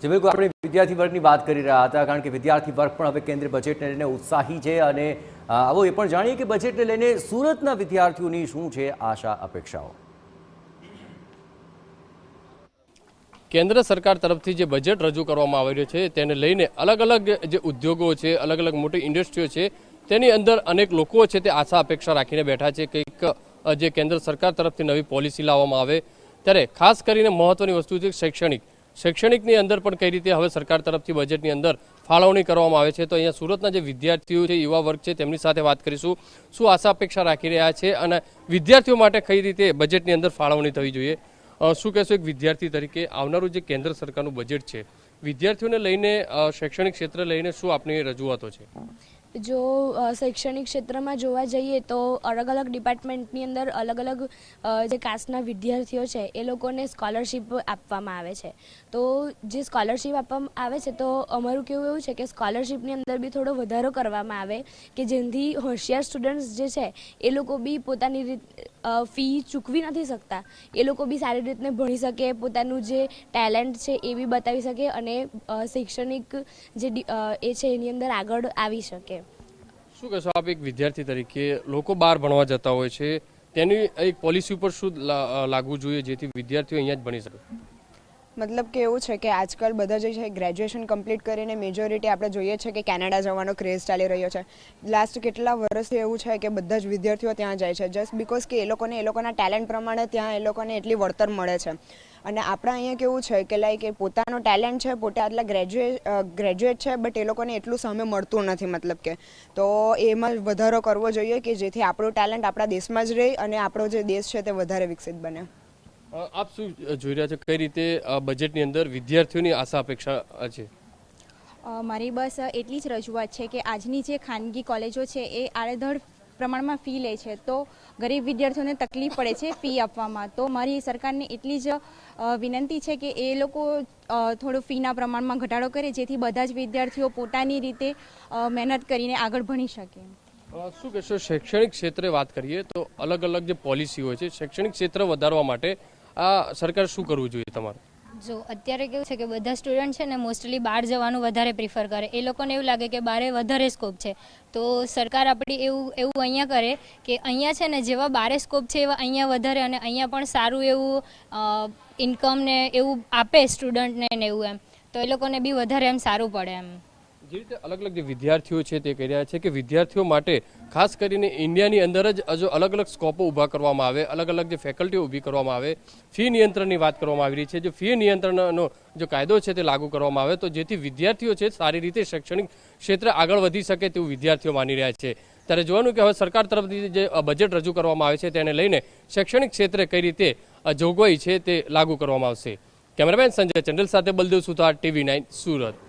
જે બિલકુલ આપણે વિદ્યાર્થી વર્ગની વાત કરી રહ્યા હતા, કારણ કે વિદ્યાર્થી વર્ગ પણ હવે કેન્દ્રીય બજેટને લઈને ઉત્સાહી છે અને આવો એ પણ જાણીએ કે બજેટને લઈને સુરતના વિદ્યાર્થીઓની શું છે આશા અપેક્ષાઓ। કેન્દ્ર સરકાર તરફથી જે બજેટ રજૂ કરવામાં આવી રહ્યું છે તેને લઈને અલગ અલગ જે ઉદ્યોગો છે, અલગ અલગ મોટી ઇન્ડસ્ટ્રીઓ છે, તેની અંદર અનેક લોકો છે તે આશા અપેક્ષા રાખીને બેઠા છે કે જે કેન્દ્ર સરકાર તરફથી નવી પોલિસી લાવવામાં આવે, ત્યારે ખાસ કરીને મહત્વની વસ્તુ છે શૈક્ષણિકની અંદર પણ કઈ રીતે હવે સરકાર તરફથી બજેટની અંદર ફાળવણી કરવામાં આવે છે। તો અહીંયા સુરતના જે વિદ્યાર્થીઓ છે, યુવા વર્ગ છે, તેમની સાથે વાત કરીશું, શું આશા અપેક્ષા રાખી રહ્યા છે અને વિદ્યાર્થીઓ માટે કઈ રીતે બજેટની અંદર ફાળવણી થવી જોઈએ। શું કહેશો એક વિદ્યાર્થી તરીકે, આવનારું જે કેન્દ્ર સરકારનું બજેટ છે વિદ્યાર્થીઓને લઈને, શૈક્ષણિક ક્ષેત્ર લઈને શું આપની રજૂઆતો છે? જો શૈક્ષણિક ક્ષેત્રમાં જોવા જઈએ તો અલગ અલગ ડિપાર્ટમેન્ટની અંદર અલગ અલગ જે કાસ્ટના વિદ્યાર્થીઓ છે એ લોકોને સ્કોલરશિપ આપવામાં આવે છે। તો જે સ્કોલરશિપ આપવામાં આવે છે તો અમારું કહેવું એવું છે કે સ્કોલરશિપની અંદર બી થોડો વધારો કરવામાં આવે કે જેનાથી હોશિયાર સ્ટુડન્ટ્સ જે છે એ લોકો બી પોતાની ફી ચૂકવી નથી શકતા, એ લોકો બી સારી રીતને ભણી શકે, પોતાનું જે ટેલેન્ટ છે એ બી બતાવી શકે અને શૈક્ષણિક જે એ છે એની અંદર આગળ આવી શકે। શું કહેશો આપ એક વિદ્યાર્થી તરીકે, લોકો બહાર ભણવા જતા હોય છે, તેની એક પોલિસી ઉપર શું લાગવું જોઈએ જેથી વિદ્યાર્થીઓ અહીંયા જ ભણી શકે? મતલબ કે એવું છે કે આજકાલ બધા જે છે ગ્રેજ્યુએશન કમ્પ્લીટ કરીને મેજોરિટી આપણે જોઈએ છે કે કેનેડા જવાનો ક્રેઝ ચાલી રહ્યો છે। લાસ્ટ કેટલા વર્ષથી એવું છે કે બધા જ વિદ્યાર્થીઓ ત્યાં જાય છે જસ્ટ બિકોઝ કે એ લોકોના ટેલેન્ટ પ્રમાણે ત્યાં એ લોકોને એટલી વળતર મળે છે। અને આપણા અહીંયા કેવું છે કે લાઈક એ પોતાનો ટેલેન્ટ છે, પોતે આટલા ગ્રેજ્યુએટ છે, બટ એ લોકોને એટલું સામે મળતું નથી, મતલબ કે તો એમાં વધારો કરવો જોઈએ કે જેથી આપણું ટેલેન્ટ આપણા દેશમાં જ રહે અને આપણો જે દેશ છે તે વધારે વિકસિત બને। આપ શું જોઈ રહ્યા છો, કઈ રીતે બજેટની અંદર વિદ્યાર્થીઓની આશા અપેક્ષા છે? મારી બસ એટલી જ રજૂઆત છે કે આજની જે ખાનગી કોલેજો છે એ આડેધડ પ્રમાણમાં ફી લે છે, તો ગરીબ વિદ્યાર્થીઓને તકલીફ પડે છે ફી આપવામાં। તો મારી સરકારને એટલી જ વિનંતી છે કે એ લોકો થોડું ફીના પ્રમાણમાં ઘટાડો કરે જેથી બધા જ વિદ્યાર્થીઓ પોતાની રીતે મહેનત કરીને આગળ ભણી શકે। શું કહેશો શૈક્ષણિક ક્ષેત્રે વાત કરીએ તો અલગ અલગ જે પોલિસી હોય છે શૈક્ષણિક ક્ષેત્ર વધારવા માટે આ સરકાર શું કરવું જોઈએ તમારે? જો અત્યારે કેવું છે કે બધા સ્ટુડન્ટ છે ને મોસ્ટલી બહાર જવાનું વધારે પ્રિફર કરે, એ લોકોને એવું લાગે કે બહારે વધારે સ્કોપ છે, તો સરકાર આપણી એવું અહીંયા કરે કે અહીંયા છે ને જેવા બારે સ્કોપ છે એવા અહીંયા વધારે અને અહીંયા પણ સારું એવું ઇન્કમ ને એવું આપે સ્ટુડન્ટને ને એવું એમ, તો એ લોકોને બી વધારે એમ સારું પડે એમ। જે રીતે અલગ અલગ જે વિદ્યાર્થીઓ છે તે કહી રહ્યા છે કે વિદ્યાર્થીઓ માટે ખાસ કરીને ઇન્ડિયાની અંદર જ જો અલગ અલગ સ્કોપો ઊભા કરવામાં આવે, અલગ અલગ જે ફેકલ્ટીઓ ઊભી કરવામાં આવે, ફી નિયંત્રણની વાત કરવામાં આવી રહી છે, જો ફી નિયંત્રણનો જો કાયદો છે તે લાગુ કરવામાં આવે તો જેથી વિદ્યાર્થીઓ છે સારી રીતે શૈક્ષણિક ક્ષેત્રે આગળ વધી શકે તેવું વિદ્યાર્થીઓ માની રહ્યા છે। ત્યારે જોવાનું કે હવે સરકાર તરફથી જે બજેટ રજૂ કરવામાં આવે છે તેને લઈને શૈક્ષણિક ક્ષેત્રે કઈ રીતે જોગવાઈ છે તે લાગુ કરવામાં આવશે। કેમેરામેન સંજય ચંડલ સાથે બલદેવ સુથાર, TV9 સુરત।